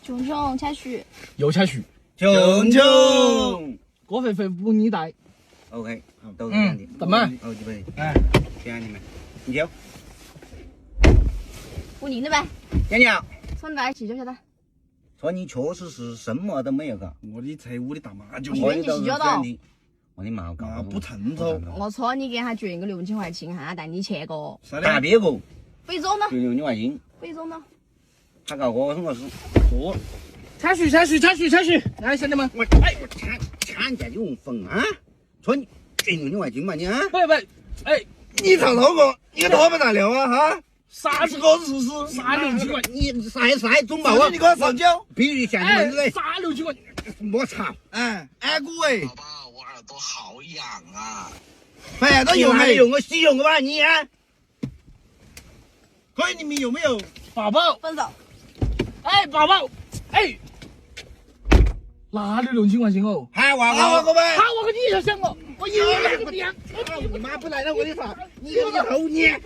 穷穷谦虚，又谦虚，穷穷。郭肥肥不你带。 OK， 好，都是兄弟。怎么？哦，几倍？哎，谢谢你们。你就不宁的呗，娘娘从你来起就晓得。说你确实是什么都没有搞，我的财务的大妈就我你洗脚的，我的妈搞不成熟。我说你给他捐个6000块钱，喊他带你去个大别个非洲呢？就6000块钱，非洲呢？他搞我什么事？说，谦虚谦虚谦虚谦虚，来兄弟们，我钱价有分啊！说你捐6000块钱嘛你啊？不，哎，你唱那个，你多不大料啊哈？30个试试，啥6000块？你啥总报啊？你给我上交，必须现金子嘞！啥6000块？我操！哎，安股哎，宝宝，我耳朵好痒啊！反正用没用我洗用个吧你啊！可以你们有没有？宝宝，分手。哎，宝宝，哎，哪里6000块钱哦？喊娃拿个呗好，。我和你就想我，我以为你不一样。你妈不来了我的啥？你个头你！啊！